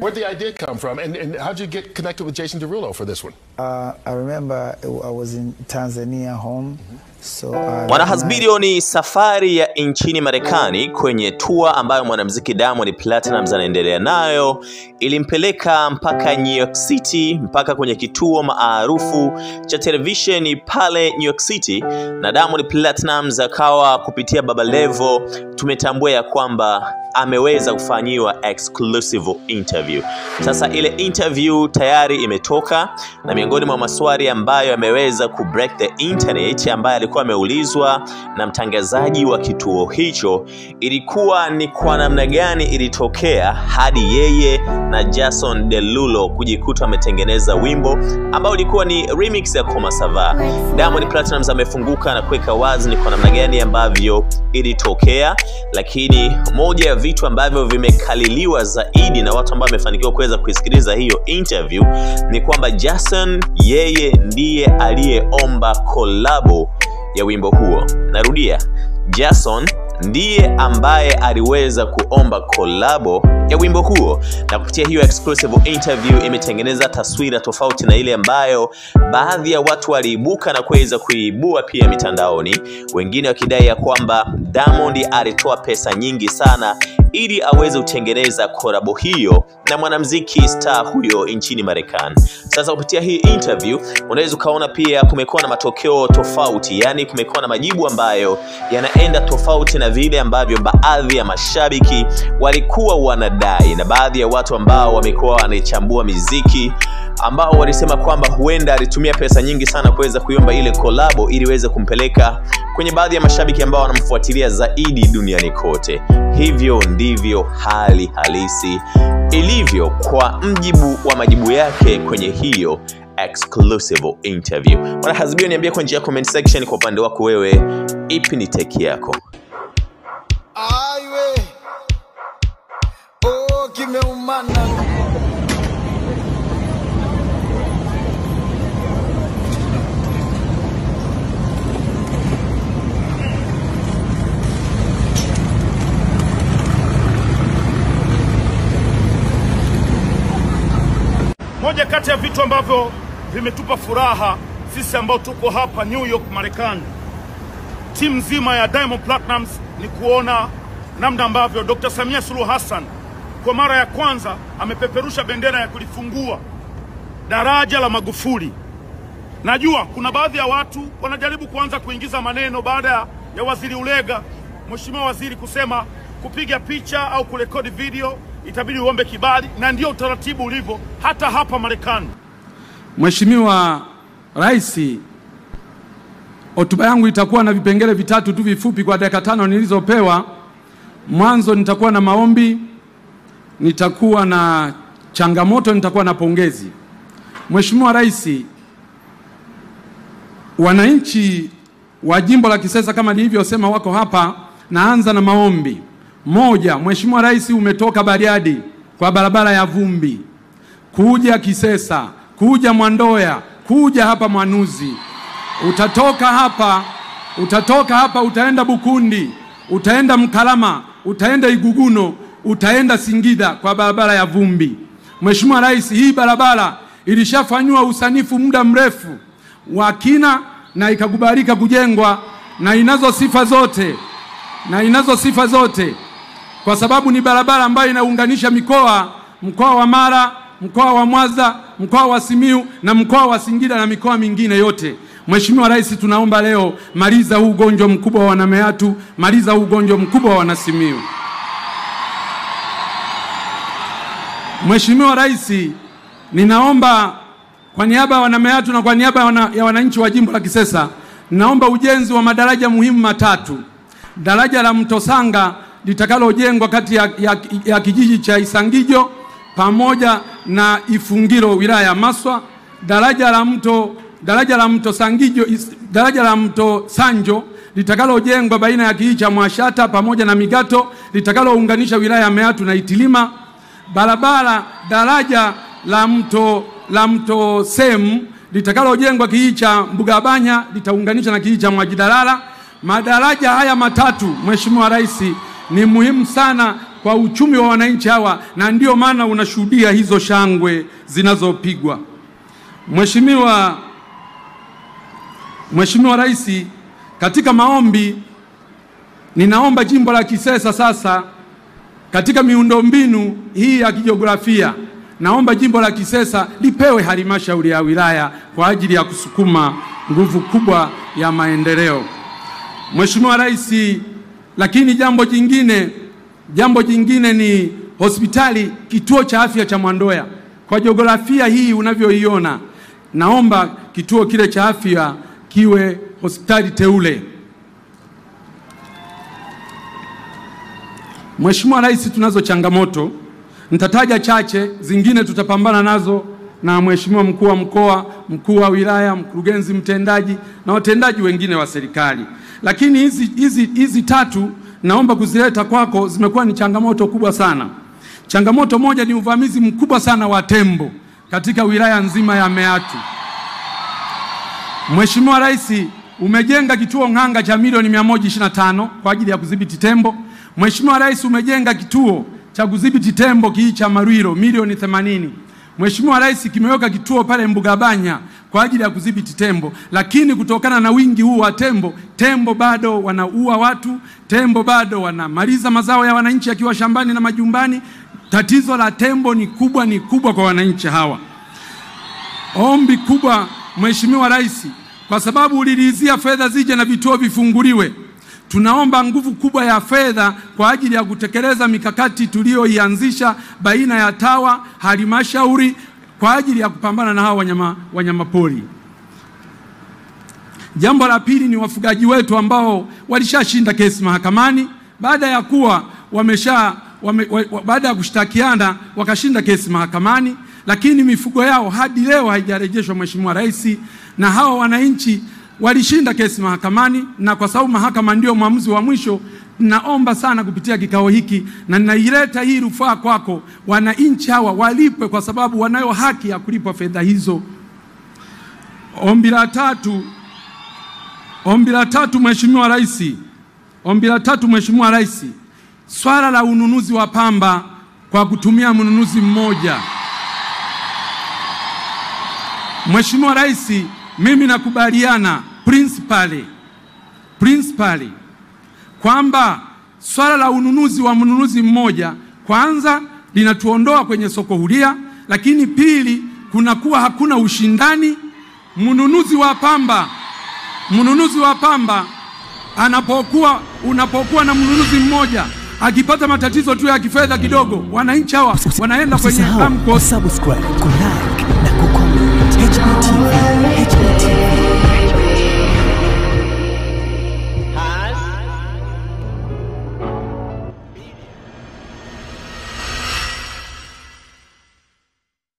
Where'd the idea come from, and how'd you get connected with Jason Derulo for this one? I remember I was in Tanzania home. So, Mwanahasbidio ni safari ya nchini Marekani kwenye tour ambayo mwanamuziki Diamond Platnumz anaendelea nayo. Ilimpeleka mpaka New York City, mpaka kwenye kituo maarufu cha televisheni pale New York City, na Diamond Platnumz akawa kupitia Baba Levo tumetambua ya kwamba ameweza kufanyiwa exclusive interview. Sasa ile interview tayari imetoka, na miongoni mwa maswali ambayo ameweza kubreak the internet ambaye alikuwa ameulizwa na mtangazaji wa kituo hicho ilikuwa ni kwa namna gani ilitokea hadi yeye na Jason Derulo kujikuta ametengeneza wimbo ambao ulikuwa ni remix ya Koma Sava. Diamond Platnumz amefunguka na kuweka wazi ni kwa namna gani ambavyo ilitokea, lakini moja ya vitu ambavyo vimekaliliwa zaidi na watu ambao wamefanikiwa kuweza kusikiliza hiyo interview ni kwamba Jason yeye ndiye aliyeomba collabo ya wimbo huo. Narudia, Jason ndiye ambaye aliweza kuomba collabo ya wimbo huo, na kupitia hiyo exclusive interview imetengeneza taswira tofauti na ile ambayo baadhi ya watu waliibuka na kuweza kuibua pia mitandaoni, wengine wakidai ya kwamba Diamond alitoa pesa nyingi sana ili aweze kutengeneza collabo hiyo na mwanamuziki star huyo nchini Marekani. Sasa kupitia hii interview unaweza kaona pia kumekuwa na matokeo tofauti, yani kumekuwa na majibu ambayo yanaenda tofauti na vile ambavyo baadhi ya mashabiki walikuwa wanadai, na baadhi ya watu ambao wamekuwa wanachambua muziki ambao walisema kwamba huenda alitumia pesa nyingi sana kuweza kuiomba ile collabo ili iweze kumpeleka kwenye baadhi ya mashabiki ambao wanamfuatilia zaidi duniani kote. Hivyo ndivyo hali halisi ilivyo kwa mjibu wa majibu yake kwenye hiyo exclusive interview. Mwanahasbidio, niambie kwa njia ya comment section kwa upande wako wewe, ipi ni take yako? Moja kati ya vitu ambavyo vimetupa furaha sisi ambao tuko hapa New York Marekani, timu nzima ya Diamond Platnumz, ni kuona namna ambavyo Dr. Samia Suluhu Hassan kwa mara ya kwanza amepeperusha bendera ya kulifungua daraja la Magufuli. Najua kuna baadhi ya watu wanajaribu kuanza kuingiza maneno baada ya Waziri Ulega, Mheshimiwa Waziri, kusema kupiga picha au kurekodi video itabidi uombe kibali, na ndio utaratibu ulivyo hata hapa Marekani. Mheshimiwa Rais, hotuba yangu itakuwa na vipengele vitatu tu vifupi kwa dakika 5 nilizopewa. Mwanzo nitakuwa na maombi, nitakuwa na changamoto, nitakuwa na pongezi. Mheshimiwa Rais, wananchi wa jimbo la Kisesa kama nilivyosema wako hapa. Naanza na maombi. Moja, Mheshimiwa Rais, umetoka Bariadi kwa barabara ya vumbi kuja Kisesa, kuja Mwandoya, kuja hapa Mwanuzi. Utatoka hapa utaenda Bukundi, utaenda Mkalama, utaenda Iguguno, utaenda Singida kwa barabara ya vumbi. Mheshimiwa Rais, hii barabara ilishafanywa usanifu muda mrefu wa kina na ikakubalika kujengwa, na inazo sifa zote kwa sababu ni barabara ambayo inaunganisha mkoa wa Mara, mkoa wa Mwanza, mkoa wa Simiyu na mkoa wa Singida na mikoa mingine yote. Mheshimiwa Rais, tunaomba leo maliza huu ugonjwa mkubwa wa Wanameatu, maliza huu ugonjwa mkubwa wa Wanasimiyu. Mheshimiwa Rais, ninaomba kwa niaba ya Wanameatu na kwa niaba ya wananchi wa jimbo la Kisesa, naomba ujenzi wa madaraja muhimu matatu. Daraja la Mto Sanga litakalojengwa kati ya kijiji cha Isangijo pamoja na Ifungiro wilaya ya Maswa. Daraja la Mto Sanjo litakalojengwa baina ya kijiji cha Mwashata pamoja na Migato litakalounganisha wilaya ya Meatu na Itilima. Daraja la Mto Semu litakalojengwa kijiji cha Mbugabanya litaunganisha na kijiji cha Mwajidalala. Madaraja haya matatu Mheshimiwa Rais ni muhimu sana kwa uchumi wa wananchi hawa, na ndio maana unashuhudia hizo shangwe zinazopigwa. Mheshimiwa Rais, katika maombi ninaomba jimbo la Kisesa sasa, katika miundombinu hii ya kijiografia, naomba jimbo la Kisesa lipewe halmashauri ya wilaya kwa ajili ya kusukuma nguvu kubwa ya maendeleo. Mheshimiwa Rais, lakini jambo jingine ni hospitali, kituo cha afya cha Mwandoya. Kwa jiografia hii unavyoiona, naomba kituo kile cha afya kiwe hospitali teule. Mheshimiwa Rais, tunazo changamoto, nitataja chache, zingine tutapambana nazo na Mheshimiwa mkuu wa mkoa, mkuu wa wilaya, mkurugenzi mtendaji na watendaji wengine wa serikali. Lakini hizi tatu naomba kuzileta kwako, zimekuwa ni changamoto kubwa sana. Changamoto moja ni uvamizi mkubwa sana wa tembo katika wilaya nzima ya Meatu. Mheshimiwa Rais, umejenga kituo Ng'anga cha milioni 125 kwa ajili ya kudhibiti tembo. Mheshimiwa Rais, umejenga kituo cha kudhibiti tembo kii cha Marwiro milioni 80. Mheshimiwa Rais, kimeweka kituo pale Mbugabanya kwa ajili ya kudhibiti tembo, lakini kutokana na wingi huu wa tembo bado wanaua watu, tembo bado wanamaliza mazao ya wananchi yakiwa shambani na majumbani. Tatizo la tembo ni kubwa kwa wananchi hawa. Ombi kubwa Mheshimiwa Rais, kwa sababu ulilizia fedha zije na vituo vifunguliwe, tunaomba nguvu kubwa ya fedha kwa ajili ya kutekeleza mikakati tuliyoianzisha baina ya TAWA, halmashauri kwa ajili ya kupambana na hao wanyamapori. Jambo la pili ni wafugaji wetu ambao walishashinda kesi mahakamani baada ya kuwa baada ya kushtakiana wakashinda kesi mahakamani, lakini mifugo yao hadi leo haijarejeshwa Mheshimiwa Rais, na hao wananchi walishinda kesi mahakamani, na kwa sababu mahakama ndio maamuzi wa mwisho, naomba sana kupitia kikao hiki na ninaileta hii rufaa kwako, wananchi hawa walipwe kwa sababu wanayo haki ya kulipwa fedha hizo. Ombi la tatu Mheshimiwa Rais, swala la ununuzi wa pamba kwa kutumia mnunuzi mmoja. Mheshimiwa Rais, mimi nakubaliana principally kwamba swala la ununuzi wa mnunuzi mmoja, kwanza linatuondoa kwenye soko huria, lakini pili kunakuwa hakuna ushindani. Mnunuzi wa pamba unapokuwa na mnunuzi mmoja, akipata matatizo tu ya kifedha kidogo, wananchi hawa wanaenda kwenye subscribe, like na kucomment.